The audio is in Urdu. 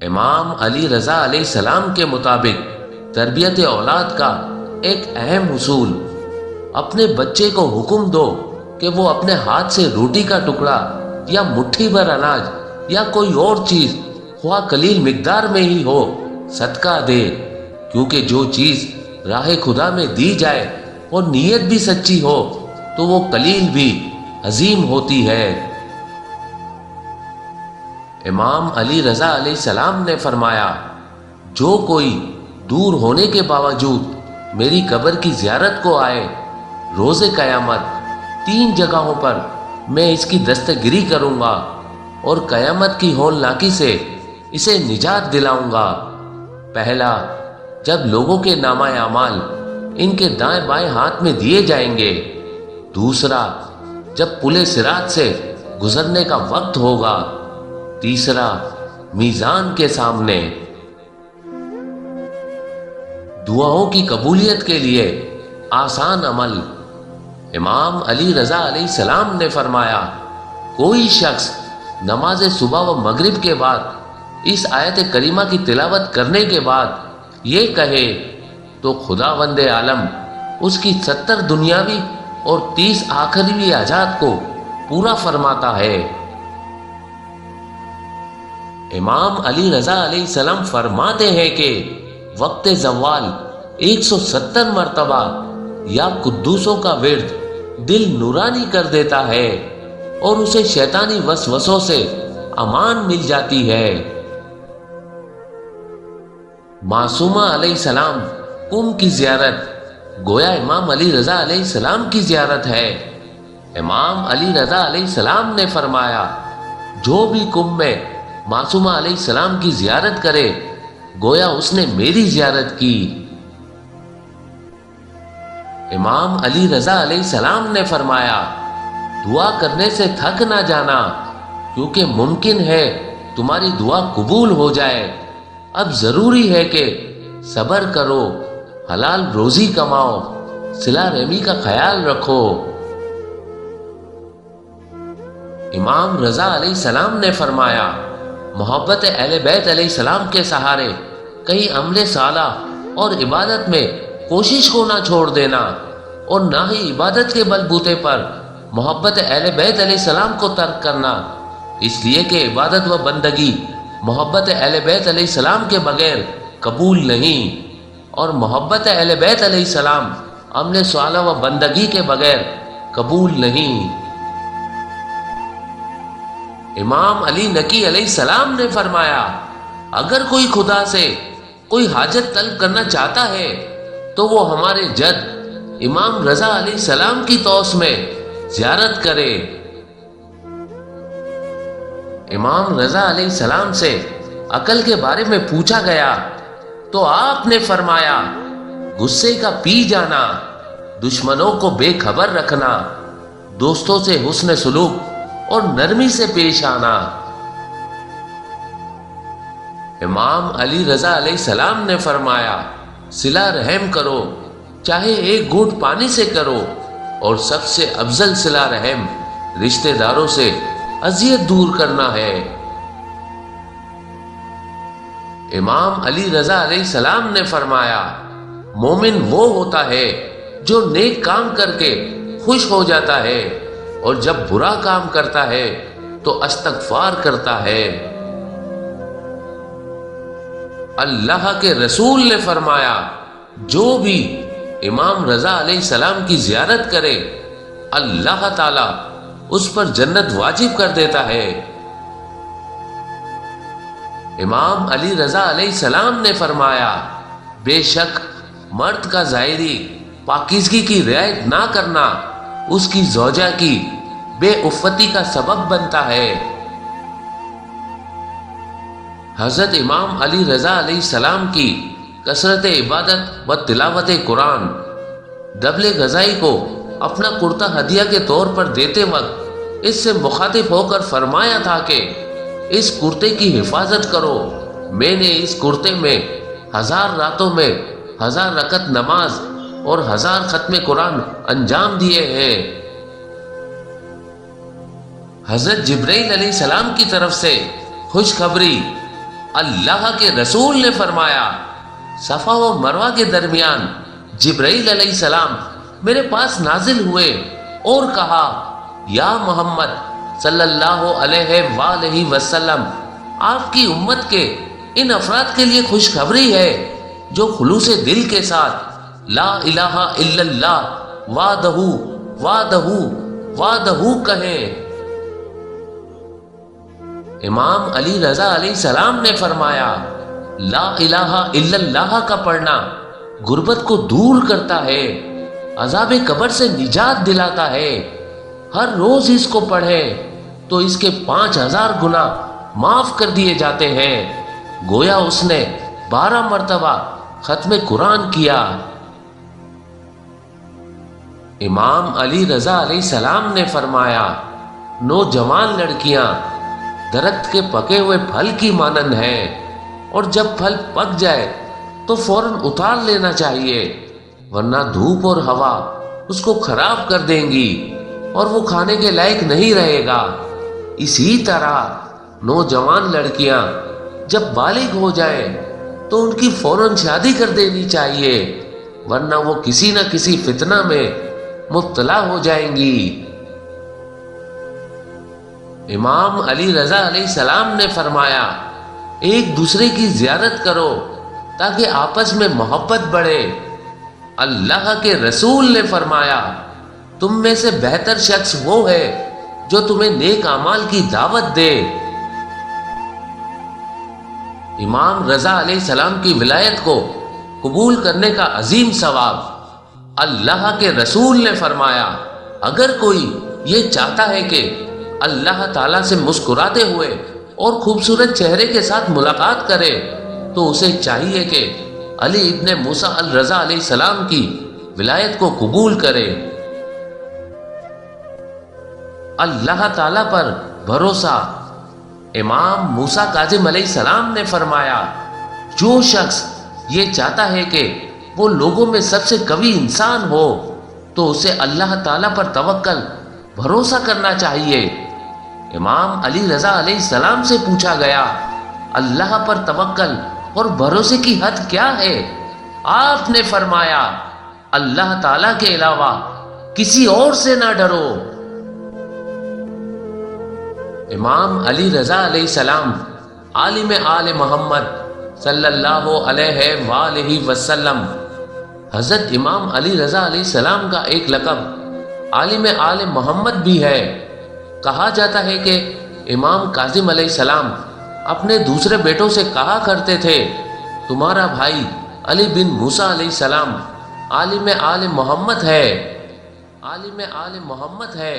امام علی رضا علیہ السلام کے مطابق تربیت اولاد کا ایک اہم اصول، اپنے بچے کو حکم دو کہ وہ اپنے ہاتھ سے روٹی کا ٹکڑا یا مٹھی بھر اناج یا کوئی اور چیز خواہ قلیل مقدار میں ہی ہو صدقہ دے، کیونکہ جو چیز راہ خدا میں دی جائے اور نیت بھی سچی ہو تو وہ قلیل بھی عظیم ہوتی ہے۔ امام علی رضا علیہ السلام نے فرمایا، جو کوئی دور ہونے کے باوجود میری قبر کی زیارت کو آئے، روز قیامت 3 جگہوں پر میں اس کی دستگیری کروں گا اور قیامت کی ہولناکی سے اسے نجات دلاؤں گا۔ پہلا، جب لوگوں کے نامہ اعمال ان کے دائیں بائیں ہاتھ میں دیے جائیں گے۔ دوسرا، جب پل صراط سے گزرنے کا وقت ہوگا۔ تیسرا، میزان کے سامنے۔ دعاؤں کی قبولیت کے لیے آسان عمل۔ امام علی رضا علیہ السلام نے فرمایا، کوئی شخص نماز صبح و مغرب کے بعد اس آیت کریمہ کی تلاوت کرنے کے بعد یہ کہے تو خداوند عالم اس کی 70 دنیاوی اور 30 آخروی حاجات کو پورا فرماتا ہے۔ امام علی رضا علیہ السلام فرماتے ہیں کہ وقت زوال 170 مرتبہ یا قدوسوں کا ورد دل نورانی کر دیتا ہے اور اسے شیطانی وسوسوں سے امان مل جاتی ہے۔ معصومہ علیہ السلام کم کی زیارت گویا امام علی رضا علیہ السلام کی زیارت ہے۔ امام علی رضا علیہ السلام نے فرمایا، جو بھی کم میں معصومہ علیہ السلام کی زیارت کرے گویا اس نے میری زیارت کی۔ امام علی رضا علیہ السلام نے فرمایا، دعا کرنے سے تھک نہ جانا، کیونکہ ممکن ہے تمہاری دعا قبول ہو جائے۔ اب ضروری ہے کہ صبر کرو، حلال روزی کماؤ، صلہ رحمی کا خیال رکھو۔ امام رضا علیہ السلام نے فرمایا، محبت اہل بیت علیہ السلام کے سہارے کئی عمل صالح اور عبادت میں کوشش کو نہ چھوڑ دینا، اور نہ ہی عبادت کے بلبوتے پر محبت اہل بیت علیہ السلام کو ترک کرنا، اس لیے کہ عبادت و بندگی محبت اہل بیت علیہ السلام کے بغیر قبول نہیں، اور محبت اہل بیت علیہ السلام عمل صالح و بندگی کے بغیر قبول نہیں۔ امام علی نقی علیہ السلام نے فرمایا، اگر کوئی خدا سے کوئی حاجت طلب کرنا چاہتا ہے تو وہ ہمارے جد امام رضا علیہ السلام کی توس میں زیارت کرے۔ امام رضا علیہ السلام سے عقل کے بارے میں پوچھا گیا تو آپ نے فرمایا، غصے کا پی جانا، دشمنوں کو بے خبر رکھنا، دوستوں سے حسن سلوک اور نرمی سے پیش آنا۔ امام علی رضا علیہ السلام نے فرمایا، صلہ رحم کرو، چاہے ایک گھونٹ پانی سے کرو، اور سب سے افضل صلہ رحم رشتہ داروں سے اذیت دور کرنا ہے۔ امام علی رضا علیہ السلام نے فرمایا، مومن وہ ہوتا ہے جو نیک کام کر کے خوش ہو جاتا ہے اور جب برا کام کرتا ہے تو استغفار کرتا ہے۔ اللہ کے رسول نے فرمایا، جو بھی امام رضا علیہ السلام کی زیارت کرے اللہ تعالی اس پر جنت واجب کر دیتا ہے۔ امام علی رضا علیہ السلام نے فرمایا، بے شک مرد کا ظاہری پاکیزگی کی رعایت نہ کرنا اس کی زوجہ کی بے عفتی کا سبب بنتا ہے۔ حضرت امام علی رضا علیہ السلام کی کثرت عبادت و تلاوت قرآن دبل غذائی کو اپنا کرتا ہدیہ کے طور پر دیتے وقت اس سے مخاطب ہو کر فرمایا تھا کہ اس کرتے کی حفاظت کرو، میں نے اس کرتے میں 1000 راتوں میں 1000 رکعت نماز اور 1000 ختم قرآن انجام دیے ہیں۔ حضرت جبرائیل علیہ السلام کی طرف سے خوشخبری اللہ کے رسول نے فرمایا، صفا و مروہ کے درمیان جبرائیل علیہ السلام میرے پاس نازل ہوئے اور کہا، یا محمد صلی اللہ علیہ وآلہ وسلم، آپ کی امت کے ان افراد کے لیے خوشخبری ہے جو خلوص دل کے ساتھ لا الہ الا اللہ وحدہ وحدہ وحدہ کہیں۔ امام علی رضا علیہ السلام نے فرمایا، لا الہ الا اللہ کا پڑھنا غربت کو دور کرتا ہے، عذاب قبر سے نجات دلاتا ہے۔ ہر روز اس کو پڑھے تو اس کے 5000 گناہ معاف کر دیے جاتے ہیں، گویا اس نے 12 مرتبہ ختم قرآن کیا۔ امام علی رضا علیہ السلام نے فرمایا، نوجوان لڑکیاں درخت کے پکے ہوئے پھل کی مانند ہیں، اور جب پھل پک جائے تو فوراً اتار لینا چاہیے، ورنہ دھوپ اور ہوا اس کو خراب کر دیں گی اور وہ کھانے کے لائق نہیں رہے گا۔ اسی طرح نوجوان لڑکیاں جب بالغ ہو جائیں تو ان کی فوراً شادی کر دینی چاہیے، ورنہ وہ کسی نہ کسی فتنہ میں مبتلا ہو جائیں گی۔ امام علی رضا علیہ السلام نے فرمایا، ایک دوسرے کی زیارت کرو تاکہ آپس میں محبت بڑھے۔ اللہ کے رسول نے فرمایا، تم میں سے بہتر شخص وہ ہے جو تمہیں نیک اعمال کی دعوت دے۔ امام رضا علیہ السلام کی ولایت کو قبول کرنے کا عظیم ثواب۔ اللہ کے رسول نے فرمایا، اگر کوئی یہ چاہتا ہے کہ اللہ تعالیٰ سے مسکراتے ہوئے اور خوبصورت چہرے کے ساتھ ملاقات کرے تو اسے چاہیے کہ علی ابن موسیٰ الرضا علیہ السلام کی ولایت کو قبول کرے۔ اللہ تعالیٰ پر بھروسہ۔ امام موسیٰ کاظم علیہ السلام نے فرمایا، جو شخص یہ چاہتا ہے کہ وہ لوگوں میں سب سے قوی انسان ہو تو اسے اللہ تعالیٰ پر توکل بھروسہ کرنا چاہیے۔ امام علی رضا علیہ السلام سے پوچھا گیا، اللہ پر توکل اور بھروسے کی حد کیا ہے؟ آپ نے فرمایا، اللہ تعالیٰ کے علاوہ کسی اور سے نہ ڈرو۔ امام علی رضا علیہ السلام عالم آل محمد صلی اللہ علیہ وآلہ وسلم۔ حضرت امام علی رضا علیہ السلام کا ایک لقب عالم آل محمد بھی ہے۔ کہا جاتا ہے کہ امام کاظم علیہ السلام اپنے دوسرے بیٹوں سے کہا کرتے تھے، تمہارا بھائی علی بن موسیٰ علیہ السلام عالم آل محمد ہے، عالم آل محمد ہے۔